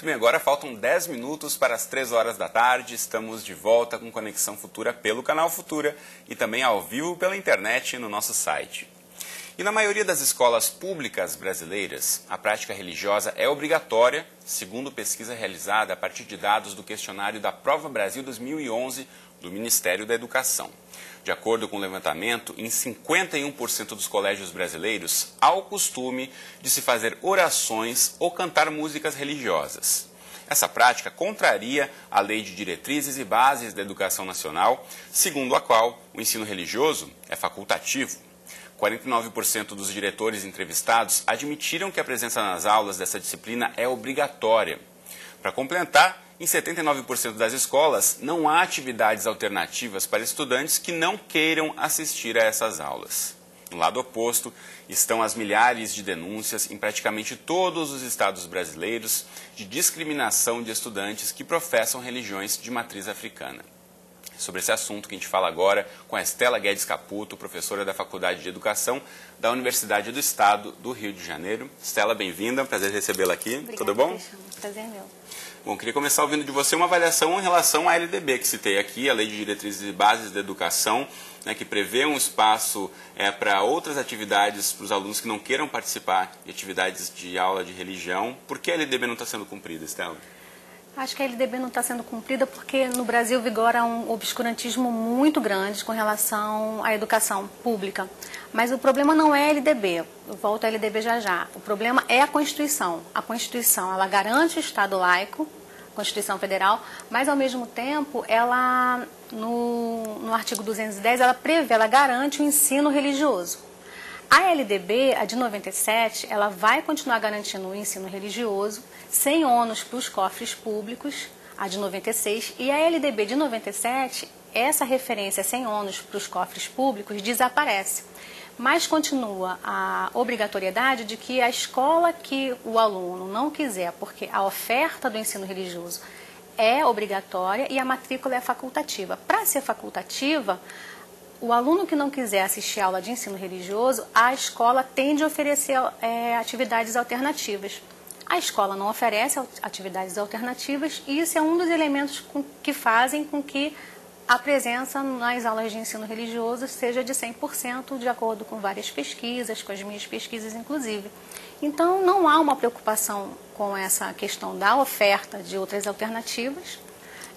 Muito bem, agora faltam 10 minutos para as 3 horas da tarde. Estamos de volta com Conexão Futura pelo canal Futura e também ao vivo pela internet no nosso site. E na maioria das escolas públicas brasileiras, a prática religiosa é obrigatória, segundo pesquisa realizada a partir de dados do questionário da Prova Brasil 2011 do Ministério da Educação. De acordo com o levantamento, em 51% dos colégios brasileiros há o costume de se fazer orações ou cantar músicas religiosas. Essa prática contraria a Lei de Diretrizes e Bases da Educação Nacional, segundo a qual o ensino religioso é facultativo. 49% dos diretores entrevistados admitiram que a presença nas aulas dessa disciplina é obrigatória. Para complementar, em 79% das escolas não há atividades alternativas para estudantes que não queiram assistir a essas aulas. No lado oposto estão as milhares de denúncias em praticamente todos os estados brasileiros de discriminação de estudantes que professam religiões de matriz africana. Sobre esse assunto que a gente fala agora com a Estela Guedes Caputo, professora da Faculdade de Educação da Universidade do Estado do Rio de Janeiro. Estela, bem-vinda, prazer recebê-la aqui. Obrigada, tudo bom? Prazer é meu. Bom, queria começar ouvindo de você uma avaliação em relação à LDB que citei aqui, a Lei de Diretrizes e Bases da Educação, né, que prevê um espaço para outras atividades para os alunos que não queiram participar de atividades de aula de religião. Por que a LDB não está sendo cumprida, Estela? Acho que a LDB não está sendo cumprida porque no Brasil vigora um obscurantismo muito grande com relação à educação pública. Mas o problema não é a LDB, eu volto à LDB já. O problema é a Constituição. A Constituição, ela garante o Estado laico, Constituição Federal, mas ao mesmo tempo, ela, no artigo 210, ela garante o ensino religioso. A LDB, a de 97, ela vai continuar garantindo o ensino religioso, sem ônus para os cofres públicos, a de 96, e a LDB de 97, essa referência sem ônus para os cofres públicos desaparece. Mas continua a obrigatoriedade de que a escola que o aluno não quiser, porque a oferta do ensino religioso é obrigatória e a matrícula é facultativa. Para ser facultativa, o aluno que não quiser assistir a aula de ensino religioso, a escola tem de oferecer atividades alternativas. A escola não oferece atividades alternativas e isso é um dos elementos que fazem com que a presença nas aulas de ensino religioso seja de 100%, de acordo com várias pesquisas, com as minhas pesquisas inclusive. Então, não há uma preocupação com essa questão da oferta de outras alternativas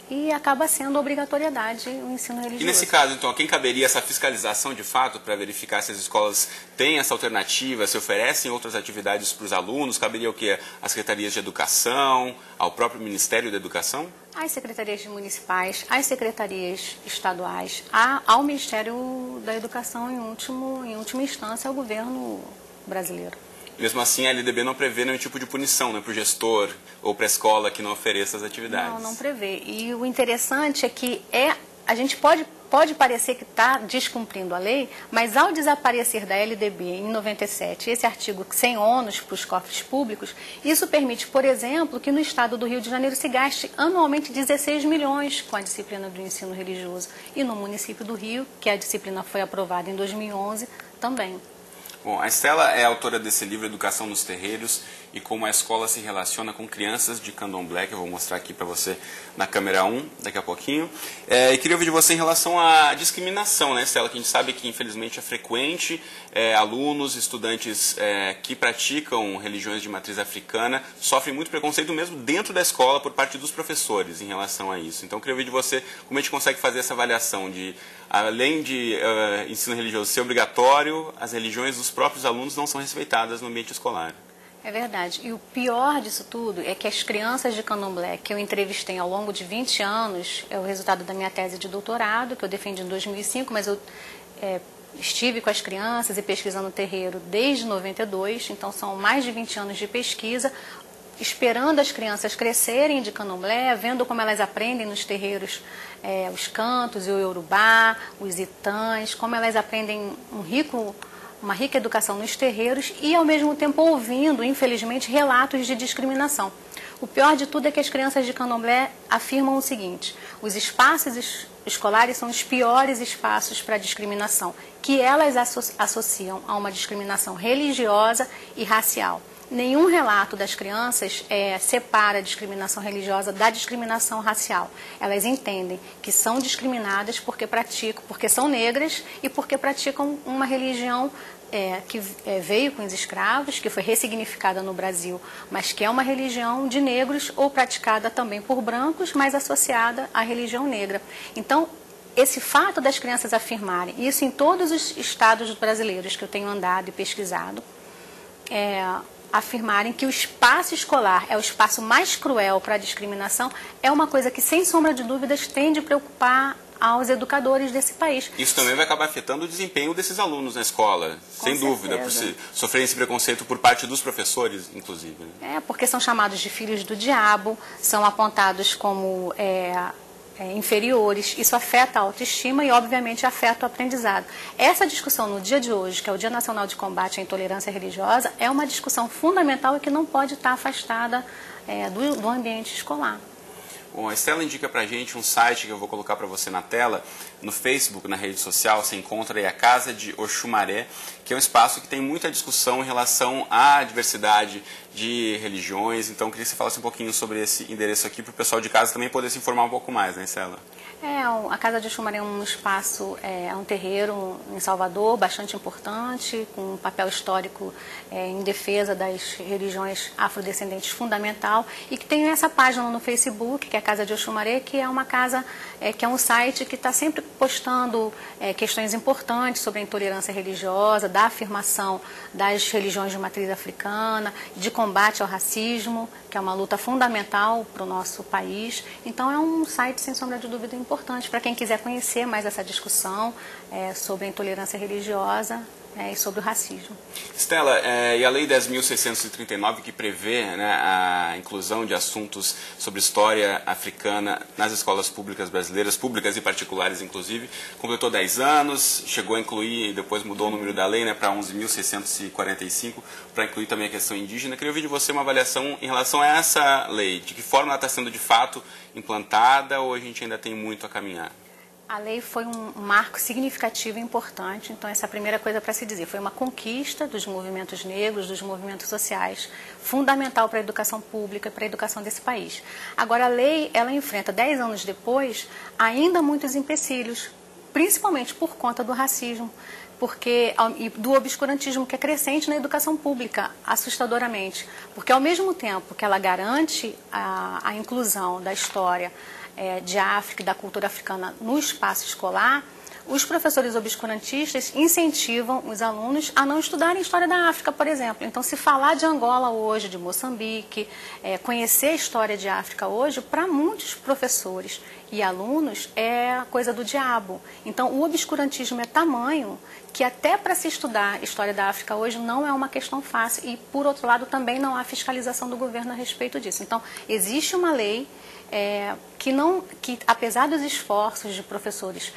e acaba sendo obrigatoriedade o ensino religioso. E nesse caso, então, a quem caberia essa fiscalização de fato para verificar se as escolas têm essa alternativa, se oferecem outras atividades para os alunos? Caberia o quê? Às secretarias de educação, ao próprio Ministério da Educação? Às secretarias municipais, às secretarias estaduais, ao Ministério da Educação, em última instância, ao governo brasileiro. Mesmo assim, a LDB não prevê nenhum tipo de punição, né, para o gestor ou para a escola que não ofereça as atividades. Não prevê. E o interessante é que a gente pode parecer que está descumprindo a lei, mas ao desaparecer da LDB em 97, esse artigo sem ônus para os cofres públicos, isso permite, por exemplo, que no estado do Rio de Janeiro se gaste anualmente 16 milhões com a disciplina do ensino religioso. E no município do Rio, que a disciplina foi aprovada em 2011, também. Bom, a Estela é autora desse livro Educação nos Terreiros e como a escola se relaciona com crianças de candomblé, que eu vou mostrar aqui para você na câmera 1 daqui a pouquinho. E queria ouvir de você em relação à discriminação, né, Estela, que a gente sabe que infelizmente é frequente, alunos, estudantes que praticam religiões de matriz africana sofrem muito preconceito mesmo dentro da escola por parte dos professores em relação a isso. Então eu queria ouvir de você como a gente consegue fazer essa avaliação de, além de ensino religioso ser obrigatório, as religiões dos próprios alunos não são respeitadas no ambiente escolar. É verdade. E o pior disso tudo é que as crianças de candomblé que eu entrevistei ao longo de 20 anos, é o resultado da minha tese de doutorado, que eu defendi em 2005, mas eu estive com as crianças e pesquisando no terreiro desde 92, então são mais de 20 anos de pesquisa, esperando as crianças crescerem de candomblé, vendo como elas aprendem nos terreiros os cantos, o iorubá, os itãs, como elas aprendem uma rica educação nos terreiros e, ao mesmo tempo, ouvindo, infelizmente, relatos de discriminação. O pior de tudo é que as crianças de candomblé afirmam o seguinte: os espaços escolares são os piores espaços para discriminação, que elas associam a uma discriminação religiosa e racial. Nenhum relato das crianças separa a discriminação religiosa da discriminação racial. Elas entendem que são discriminadas porque são negras e porque praticam uma religião que veio com os escravos, que foi ressignificada no Brasil, mas que é uma religião de negros ou praticada também por brancos, mas associada à religião negra. Então, esse fato das crianças afirmarem, isso em todos os estados brasileiros que eu tenho andado e pesquisado, afirmarem que o espaço escolar é o espaço mais cruel para a discriminação, é uma coisa que, sem sombra de dúvidas, tem de preocupar aos educadores desse país. Isso também vai acabar afetando o desempenho desses alunos na escola, sem dúvida, por sofrerem esse preconceito por parte dos professores, inclusive. Porque são chamados de filhos do diabo, são apontados como inferiores, isso afeta a autoestima e, obviamente, afeta o aprendizado. Essa discussão no dia de hoje, que é o Dia Nacional de Combate à Intolerância Religiosa, é uma discussão fundamental e que não pode estar afastada do ambiente escolar. Bom, a Estela indica pra gente um site que eu vou colocar para você na tela, no Facebook, na rede social, você encontra aí a Casa de Oxumaré, que é um espaço que tem muita discussão em relação à diversidade de religiões. Então, eu queria que você falasse um pouquinho sobre esse endereço aqui, para o pessoal de casa também poder se informar um pouco mais, né, Estela? A Casa de Oxumaré é um espaço, um terreiro em Salvador, bastante importante, com um papel histórico em defesa das religiões afrodescendentes fundamental, e que tem essa página no Facebook, que é a Casa de Oxumaré, que é uma casa, que é um site que está sempre postando questões importantes sobre a intolerância religiosa, da afirmação das religiões de matriz africana, de combate ao racismo, que é uma luta fundamental para o nosso país. Então, é um site, sem sombra de dúvida, importante para quem quiser conhecer mais essa discussão sobre a intolerância religiosa e sobre o racismo. Estela, e a Lei 10.639, que prevê, né, a inclusão de assuntos sobre história africana nas escolas públicas brasileiras, públicas e particulares inclusive, completou 10 anos, chegou a incluir, depois mudou o número da lei, né, para 11.645, para incluir também a questão indígena. Queria ouvir de você uma avaliação em relação a essa lei, de que forma ela está sendo de fato implantada ou a gente ainda tem muito a caminhar? A lei foi um marco significativo e importante, então essa é a primeira coisa para se dizer. Foi uma conquista dos movimentos negros, dos movimentos sociais, fundamental para a educação pública, para a educação desse país. Agora, a lei, ela enfrenta, 10 anos depois, ainda muitos empecilhos, principalmente por conta do racismo, e do obscurantismo, que é crescente na educação pública, assustadoramente. Porque, ao mesmo tempo que ela garante a inclusão da história de África e da cultura africana no espaço escolar, os professores obscurantistas incentivam os alunos a não estudarem história da África, por exemplo. Então, se falar de Angola hoje, de Moçambique, conhecer a história de África hoje, para muitos professores e alunos é coisa do diabo. Então, o obscurantismo é tamanho que até para se estudar a história da África hoje não é uma questão fácil e, por outro lado, também não há fiscalização do governo a respeito disso. Então, existe uma lei que apesar dos esforços de professores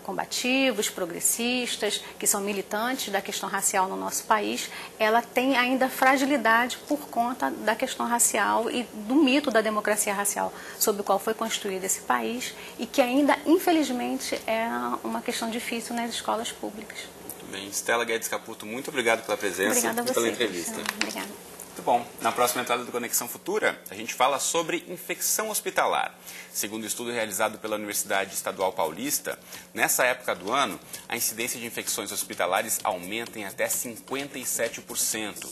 combativos, progressistas, que são militantes da questão racial no nosso país, ela tem ainda fragilidade por conta da questão racial e do mito da democracia racial sobre o qual foi construído esse país e que ainda, infelizmente, é uma questão difícil nas escolas públicas. Muito bem. Estela Guedes Caputo, muito obrigado pela presença e pela entrevista. Obrigada. Muito bom. Na próxima entrada do Conexão Futura, a gente fala sobre infecção hospitalar. Segundo um estudo realizado pela Universidade Estadual Paulista, nessa época do ano, a incidência de infecções hospitalares aumenta em até 57%.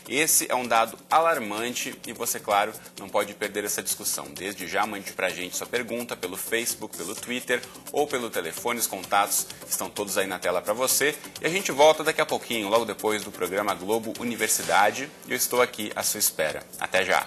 Esse é um dado alarmante e você, claro, não pode perder essa discussão. Desde já, mande pra gente sua pergunta pelo Facebook, pelo Twitter ou pelo telefone. Os contatos estão todos aí na tela para você. E a gente volta daqui a pouquinho, logo depois do programa Globo Universidade. E eu estou aqui à sua espera. Até já!